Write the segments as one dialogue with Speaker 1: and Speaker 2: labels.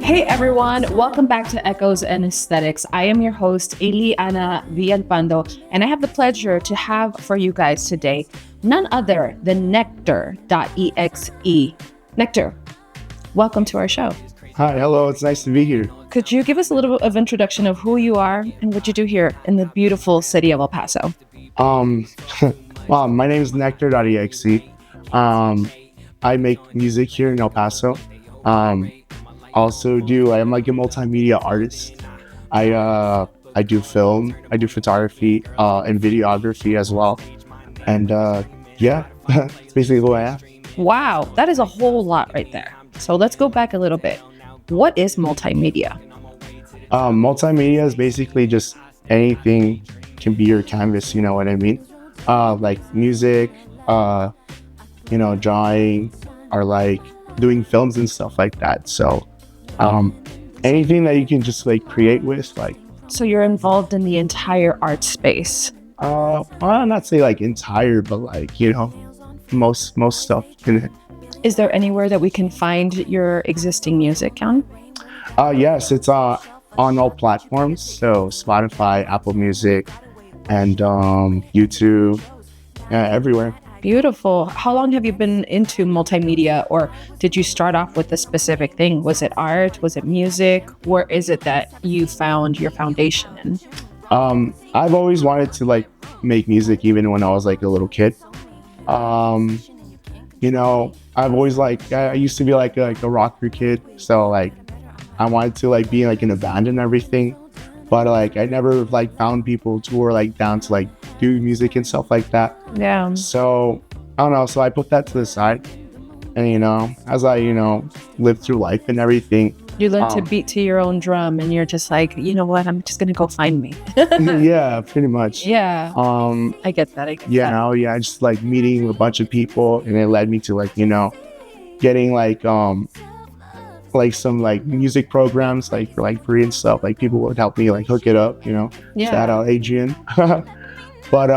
Speaker 1: Hey everyone, welcome back to Echoes and Aesthetics. I am your host, Eliana Villalpando, and I have the pleasure to have for you guys today none other than Nctr.Exe. Nctr, welcome to our show.
Speaker 2: Hi, hello, it's nice to be here.
Speaker 1: Could you give us a little bit of introduction of who you are and what you do here in the beautiful city of El Paso?
Speaker 2: Well, my name is Nctr.Exe. I make music here in El Paso. I'm like a multimedia artist. I do film, I do photography, and videography as well. And yeah, it's basically who I am.
Speaker 1: Wow, that is a whole lot right there. So let's go back a little bit. What is multimedia?
Speaker 2: Multimedia is basically just anything can be your canvas, you know what I mean? Like music, drawing, or like doing films and stuff like that. So anything that you can just like create with, like.
Speaker 1: So you're involved in the entire art space.
Speaker 2: I'll not say like entire, but like, most stuff in it.
Speaker 1: Is there anywhere that we can find your existing music on?
Speaker 2: Yes, it's on all platforms. So Spotify, Apple Music, and YouTube, everywhere.
Speaker 1: Beautiful. How long have you been into multimedia, or did you start off with a specific thing? Was it art? Was it music? Where is it that you found your foundation in?
Speaker 2: I've always wanted to like make music even when I was like a little kid. I've always I used to be like a rocker kid, so like I wanted to like be like in a band and everything, but like I never like found people who were like down to like do music and stuff like that.
Speaker 1: Yeah.
Speaker 2: So I don't know. So I put that to the side, and as I lived through life and everything,
Speaker 1: you learn to beat to your own drum, and you're just like, you know what? I'm just gonna go find me.
Speaker 2: Yeah, pretty much.
Speaker 1: Yeah. I get that.
Speaker 2: I just like meeting a bunch of people, and it led me to like getting like some like music programs like for like free and stuff. Like people would help me like hook it up.
Speaker 1: Yeah.
Speaker 2: Shout out Adrian. But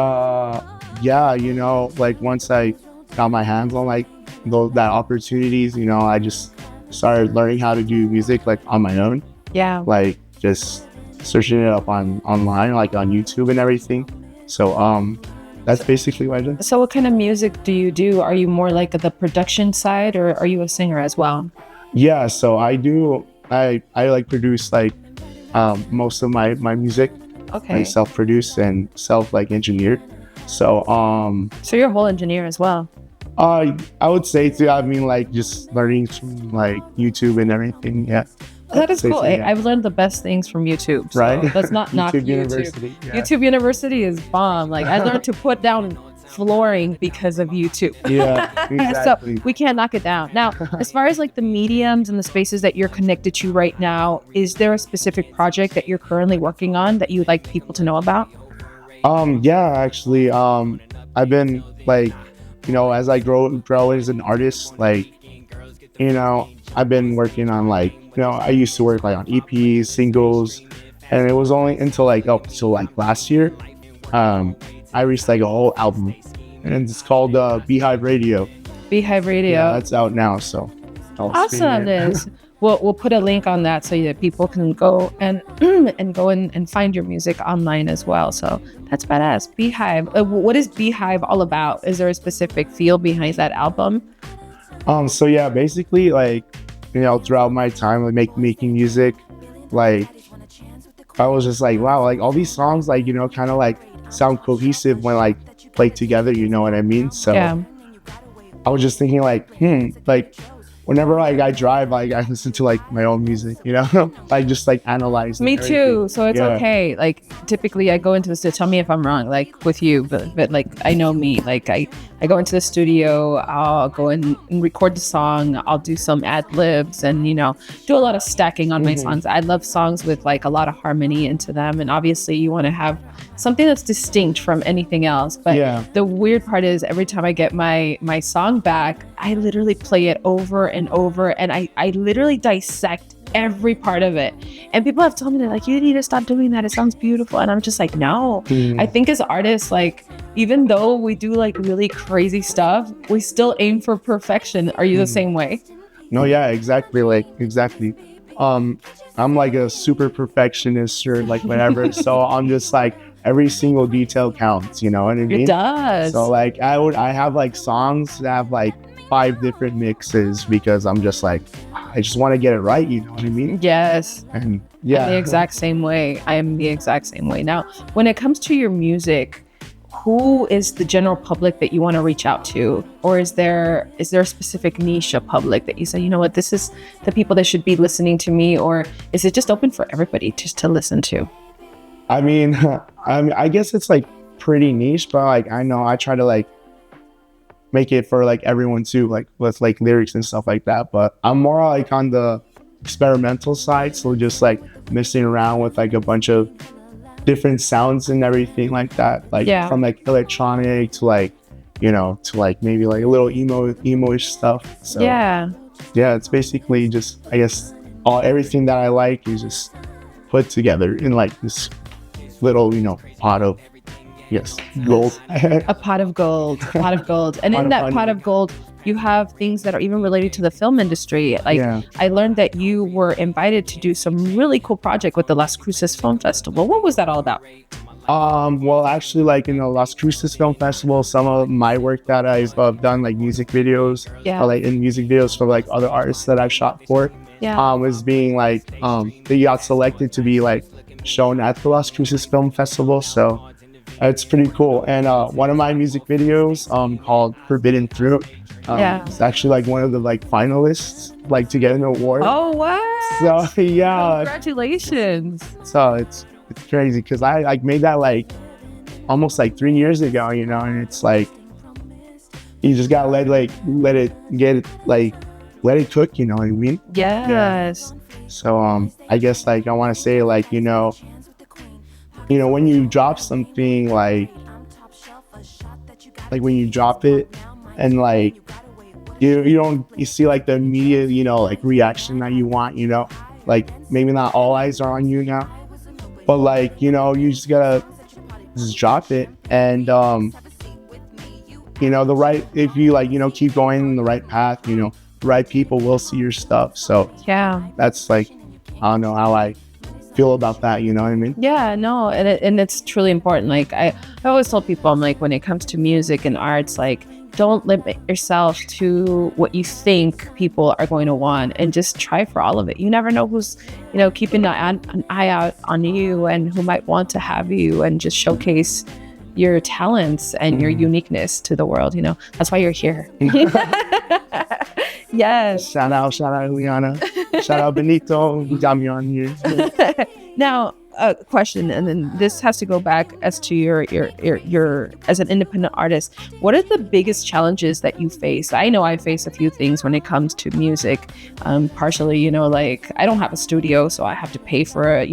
Speaker 2: like once I got my hands on like that opportunities, I just started learning how to do music like on my own.
Speaker 1: Yeah.
Speaker 2: Like just searching it up online, like on YouTube and everything. So that's basically what I did.
Speaker 1: So what kind of music do you do? Are you more like the production side, or are you a singer as well?
Speaker 2: Yeah, so I like produce like most of my music.
Speaker 1: Okay.
Speaker 2: I self-produce and like engineered. So
Speaker 1: so you're a whole engineer as well.
Speaker 2: I would say too. I mean, like just learning from like YouTube and everything. Yeah.
Speaker 1: That is cool. Yeah. I've learned the best things from YouTube. So
Speaker 2: right.
Speaker 1: Let's not knock YouTube.
Speaker 2: University. Yeah.
Speaker 1: YouTube University is bomb. Like I learned to put down flooring because of YouTube.
Speaker 2: Yeah, exactly.
Speaker 1: So we can't knock it down. Now, as far as like the mediums and the spaces that you're connected to right now, is there a specific project that you're currently working on that you'd like people to know about?
Speaker 2: Yeah, actually, I've been like, as I grow as an artist, like, I've been working on like, I used to work like on EPs, singles, and it was only until like up till like last year, I released like a whole album, and it's called Beehive Radio.
Speaker 1: Beehive Radio.
Speaker 2: Yeah, that's out now. So
Speaker 1: awesome, Liz. We'll put a link on that so that people can go and and find your music online as well. So that's badass. Beehive. What is Beehive all about? Is there a specific feel behind that album?
Speaker 2: So yeah, basically like throughout my time like making music, like I was just like, wow, like all these songs like kind of like sound cohesive when like played together, you know what I mean? So yeah. I was just thinking like like whenever like I drive, like I listen to like my own music, like just like analyze.
Speaker 1: Me too. So it's okay. Like typically I go into the studio, tell me if I'm wrong, like with you, but like I know me, like I go into the studio, I'll go in and record the song, I'll do some ad libs and do a lot of stacking on my songs. I love songs with like a lot of harmony into them, and obviously you want to have something that's distinct from anything else. But the weird part is every time I get my song back, I literally play it over and over, and I literally dissect every part of it. And people have told me, they're like, you need to stop doing that, it sounds beautiful. And I'm just like, no. I think as artists, like, even though we do like really crazy stuff, we still aim for perfection. Are you the same way?
Speaker 2: No, yeah, exactly. Like, exactly. I'm like a super perfectionist or like whatever. So I'm just like, every single detail counts, you know what I mean?
Speaker 1: It does.
Speaker 2: So like I have like songs that have like 5 different mixes because I'm just like, I just want to get it right, you know what I mean?
Speaker 1: Yes.
Speaker 2: And yeah.
Speaker 1: I'm the exact same way. I am the exact same way. Now, when it comes to your music, who is the general public that you want to reach out to? Or is there a specific niche of public that you say, you know what, this is the people that should be listening to me? Or is it just open for everybody just to listen to?
Speaker 2: I mean, I guess it's like pretty niche, but like I know I try to like make it for like everyone too, like with like lyrics and stuff like that. But I'm more like on the experimental side, so just like messing around with like a bunch of different sounds and everything like that, like from like electronic to like, you know, to like maybe like a little emo-ish stuff. So yeah, it's basically just, I guess, everything that I like is just put together in like this little, you know, pot of gold.
Speaker 1: A pot of gold. And in that pot of gold, you have things that are even related to the film industry. Like I learned that you were invited to do some really cool project with the Las Cruces Film Festival. What was that all about?
Speaker 2: Well, actually, like in the Las Cruces Film Festival, some of my work that I've done, like music videos, like in music videos for like other artists that I've shot for, was being like, they got selected to be like shown at the Las Cruces Film Festival. So it's pretty cool. And one of my music videos called Forbidden Fruit, it's actually like one of the like finalists like to get an award.
Speaker 1: Oh, what?
Speaker 2: So yeah,
Speaker 1: congratulations.
Speaker 2: So it's crazy because I like made that like almost like 3 years ago, you know, and it's like you just gotta let it cook, you know what I mean?
Speaker 1: Yes.
Speaker 2: So I guess like I want to say like, you know, when you drop something like when you drop it and like you see like the immediate, you know, like reaction that you want, you know, like maybe not all eyes are on you now, but like, you know, you just gotta just drop it. And you know, if you like, you know, keep going in the right path, you know, the right people will see your stuff. So that's like, I don't know how I feel about that, you know what I mean?
Speaker 1: Yeah, no, and it's truly important. Like I always tell people, I'm like, when it comes to music and arts, like don't limit yourself to what you think people are going to want, and just try for all of it. You never know who's, you know, keeping an eye out on you and who might want to have you, and just showcase your talents and your uniqueness to the world. You know, that's why you're here. Yes.
Speaker 2: Shout out Juliana. Shout out Benito, who got me on here.
Speaker 1: Now, a question, and then this has to go back as to your as an independent artist. What are the biggest challenges that you face? I know I face a few things when it comes to music. Partially, you know, like I don't have a studio, so I have to pay for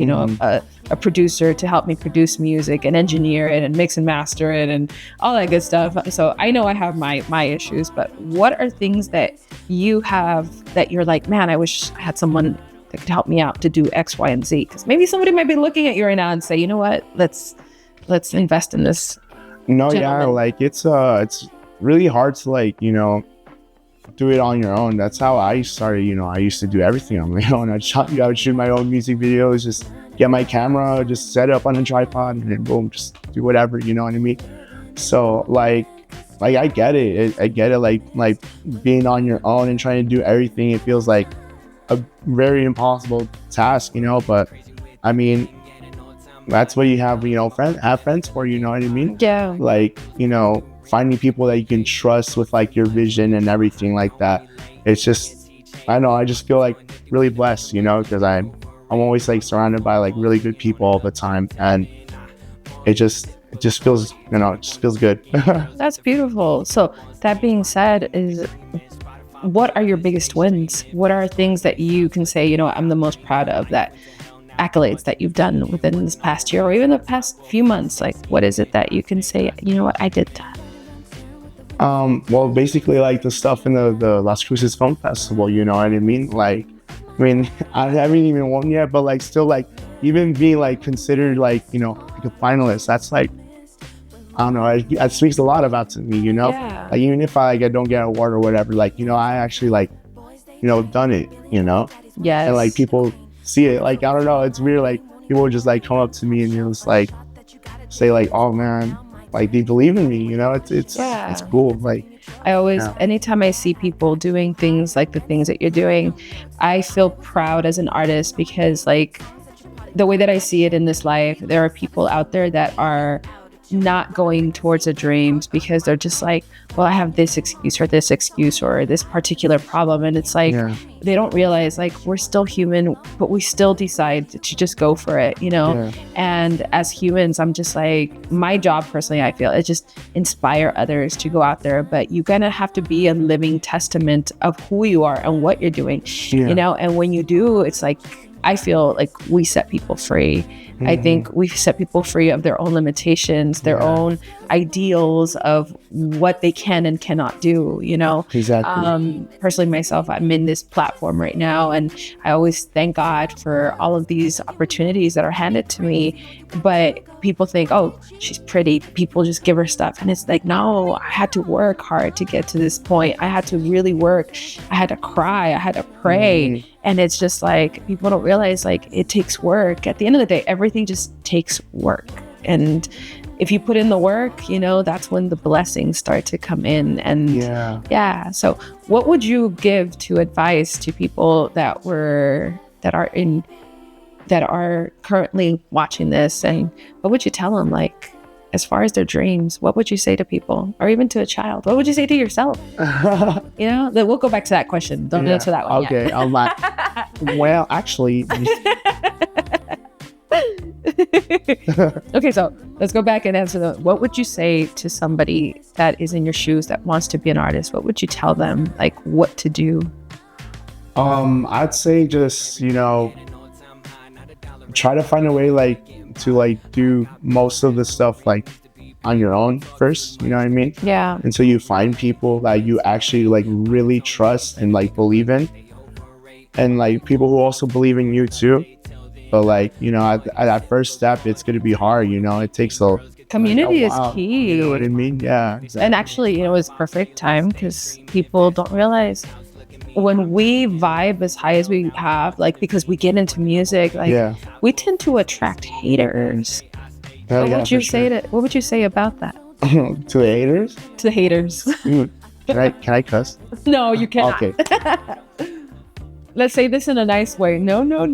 Speaker 1: a producer to help me produce music and engineer it and mix and master it and all that good stuff. So I know I have my issues, but what are things that you have that you're like, man, I wish I had someone that could help me out to do X, Y, and Z? Because maybe somebody might be looking at you right now and say, you know what, let's invest in this.
Speaker 2: No, gentleman. Yeah, like it's really hard to like, you know, do it on your own. That's how I started. You know, I used to do everything on my own. I would shoot my own music videos, just get my camera, just set it up on a tripod, and then boom, just do whatever. You know what I mean? So like I get it. I get it. Like being on your own and trying to do everything, it feels like a very impossible task, you know. But I mean, that's what you have, you know, friends for, you know what I mean?
Speaker 1: Yeah.
Speaker 2: Like, you know, finding people that you can trust with like your vision and everything like that. It's just, I don't know, I just feel like really blessed, you know, because I'm always like surrounded by like really good people all the time, and it just feels, you know, it just feels good.
Speaker 1: That's beautiful. So that being said, what are your biggest wins? What are things that you can say, you know, I'm the most proud of, that accolades that you've done within this past year or even the past few months? Like, what is it that you can say, you know what, I did that?
Speaker 2: Well, basically like the stuff in the Las Cruces Film Festival, you know what I mean? Like I mean, I haven't even won yet, but like still like even being like considered like, you know, like a finalist, that's like, I don't know, it speaks a lot about to me, you know?
Speaker 1: Yeah.
Speaker 2: Like even if I don't get an award or whatever, like, you know, I actually like, you know, done it, you know?
Speaker 1: Yes.
Speaker 2: And like people see it, like, I don't know, it's weird, like people just like come up to me and just like say like, oh man, like they believe in me, you know? It's cool. Like
Speaker 1: I always, anytime I see people doing things like the things that you're doing, I feel proud as an artist because like the way that I see it in this life, there are people out there that are not going towards their dreams because they're just like, well, I have this excuse or this particular problem. And it's like, they don't realize like we're still human, but we still decide to just go for it, you know? Yeah. And as humans, I'm just like, my job personally, I feel is just inspire others to go out there, but you kind of have to be a living testament of who you are and what you're doing, you know? And when you do, it's like, I feel like we set people free. Mm-hmm. I think we set people free of their own limitations, their own ideals of what they can and cannot do, you know?
Speaker 2: Exactly.
Speaker 1: Personally, myself, I'm in this platform right now, and I always thank God for all of these opportunities that are handed to me. But people think, oh, she's pretty, people just give her stuff. And it's like, no, I had to work hard to get to this point. I had to really work. I had to cry. I had to pray. Mm-hmm. And it's just like, people don't realize like it takes work. At the end of the day, everything just takes work. And if you put in the work, you know, that's when the blessings start to come in. And so what would you give to advice to people that are currently watching this? And what would you tell them, like, as far as their dreams? What would you say to people, or even to a child? What would you say to yourself? You know, we'll go back to that question. Don't answer that one
Speaker 2: okay yet. I'm like, well, actually.
Speaker 1: Okay, so let's go back and answer what would you say to somebody that is in your shoes that wants to be an artist? What would you tell them, like, what to do?
Speaker 2: I'd say just, you know, try to find a way like to like do most of the stuff like on your own first, you know what I mean?
Speaker 1: Yeah.
Speaker 2: Until you find people that you actually like really trust and like believe in, and like people who also believe in you too. But like, you know, at that first step, it's going to be hard, you know? It takes a
Speaker 1: community is key.
Speaker 2: You know what I mean? Yeah, exactly.
Speaker 1: And actually, you know, it's perfect time because people don't realize when we vibe as high as we have, like, because we get into music, like we tend to attract haters. What would you say about that?
Speaker 2: To the haters?
Speaker 1: To the haters.
Speaker 2: Can I cuss?
Speaker 1: No, you cannot.
Speaker 2: Okay.
Speaker 1: Let's say this in a nice way. No.
Speaker 2: Don't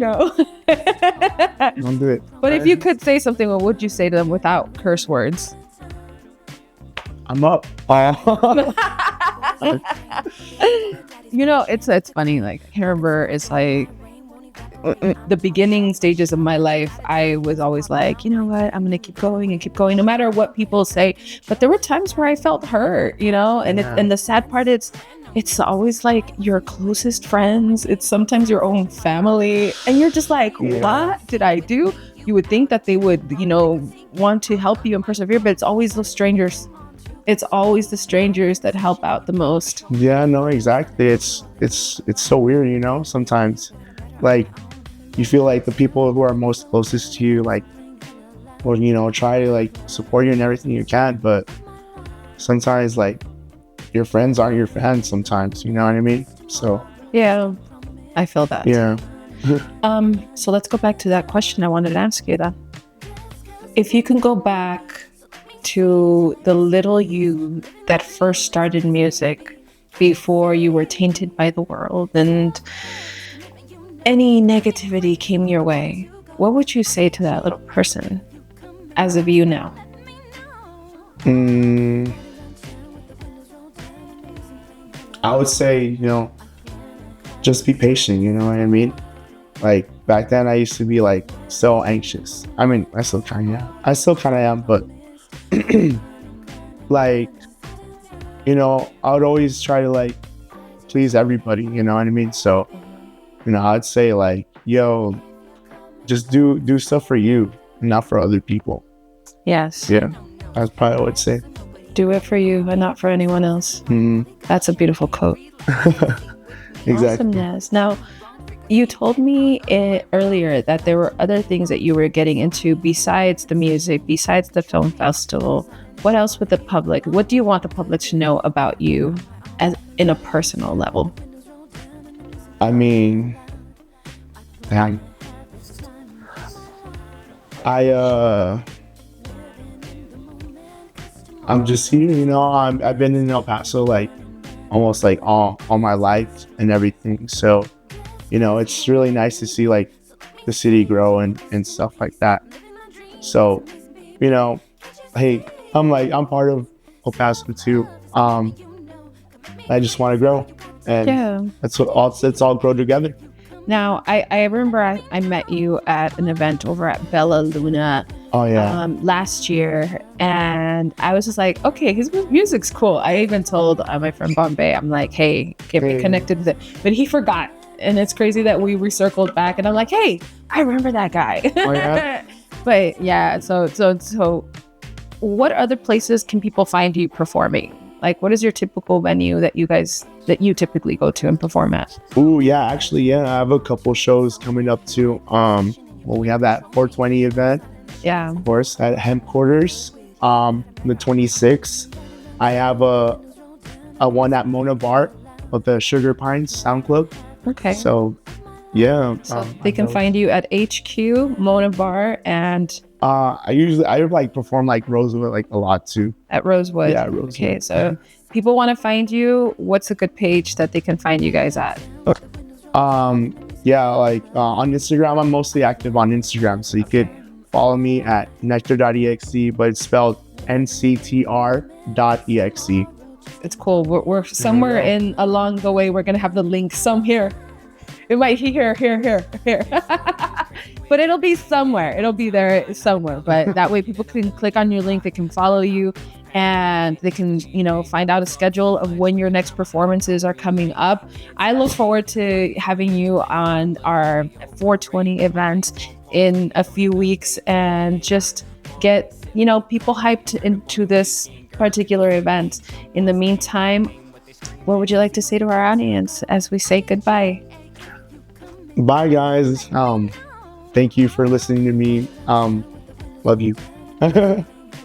Speaker 2: do it.
Speaker 1: But if you could say something, what would you say to them without curse words?
Speaker 2: I'm up.
Speaker 1: You know, it's funny. Like, I remember it's like the beginning stages of my life, I was always like, you know what, I'm gonna keep going and keep going no matter what people say. But there were times where I felt hurt, you know, and and the sad part is it's always like your closest friends, it's sometimes your own family, and you're just like, what did I do? You would think that they would, you know, want to help you and persevere, but it's always the strangers. It's always the strangers that help out the most.
Speaker 2: Yeah, no, exactly. It's so weird, you know, sometimes like you feel like the people who are most closest to you, like, will, you know, try to like support you in everything you can, but sometimes like your friends aren't your fans sometimes, you know what I mean? So
Speaker 1: yeah, I feel that.
Speaker 2: Yeah.
Speaker 1: So let's go back to that question I wanted to ask you then. If you can go back to the little you that first started music before you were tainted by the world and any negativity came your way, what would you say to that little person as of you now?
Speaker 2: I would say, you know, just be patient, you know what I mean? Like back then I used to be like so anxious. I mean, I still kind of am, but like, you know, I would always try to like please everybody, you know what I mean? So, you know, I'd say like, yo, just do stuff for you, not for other people.
Speaker 1: Yes.
Speaker 2: Yeah, that's probably what I'd say.
Speaker 1: Do it for you and not for anyone else.
Speaker 2: Mm-hmm.
Speaker 1: That's a beautiful quote.
Speaker 2: Exactly.
Speaker 1: Awesomeness. Now, You told me earlier that there were other things that you were getting into besides the music, besides the film festival. What else with the public? What do you want the public to know about you as in a personal level?
Speaker 2: I mean, dang. I'm just here, I've been in El Paso like almost like all my life and everything. So, it's really nice to see like the city grow and stuff like that. So, hey, I'm part of El Paso too. I just want to grow, and it's all grow together.
Speaker 1: Now, I remember I met you at an event over at Bella Luna.
Speaker 2: Oh yeah.
Speaker 1: Last year, and I was just like, okay, his music's cool. I even told my friend Bombay, I'm like, hey, get me connected with it, but he forgot, and it's crazy that we recircled back, and I'm like, hey, I remember that guy.
Speaker 2: Oh yeah.
Speaker 1: But yeah, so what other places can people find you performing? Like, what is your typical venue that you typically go to and perform at?
Speaker 2: Oh yeah, actually, I have a couple shows coming up too. We have that 420 event.
Speaker 1: Yeah,
Speaker 2: of course, at Headquarters, the 26th. I have a one at Mona Bar of the Sugar Pines Sound Club.
Speaker 1: Okay.
Speaker 2: So, yeah.
Speaker 1: So they can find you at HQ, Mona Bar, and
Speaker 2: I perform like Rosewood like a lot too.
Speaker 1: At Rosewood.
Speaker 2: Yeah, Rosewood.
Speaker 1: Okay, so people want to find you. What's a good page that they can find you guys at?
Speaker 2: On Instagram, I'm mostly active on Instagram, so you could follow me at Nctr.Exe, but it's spelled Nctr.Exe.
Speaker 1: It's cool. We're somewhere in along the way. We're gonna have the link some here. It might be here. But it'll be somewhere. It'll be there somewhere. But that way people can click on your link. They can follow you, and they can, find out a schedule of when your next performances are coming up. I look forward to having you on our 420 event in a few weeks and just get, people hyped into this particular event. In the meantime, what would you like to say to our audience as we say goodbye?
Speaker 2: Bye, guys. Thank you for listening to me. Love you.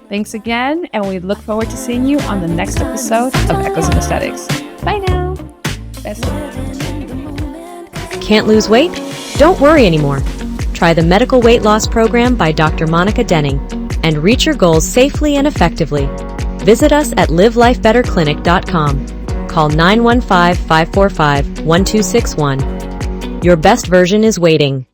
Speaker 1: Thanks again, and we look forward to seeing you on the next episode of Echoes and Aesthetics. Bye now.
Speaker 3: Can't lose weight? Don't worry anymore. Try the Medical Weight Loss Program by Dr. Monica Denning and reach your goals safely and effectively. Visit us at livelifebetterclinic.com. Call 915-545-1261. Your best version is waiting.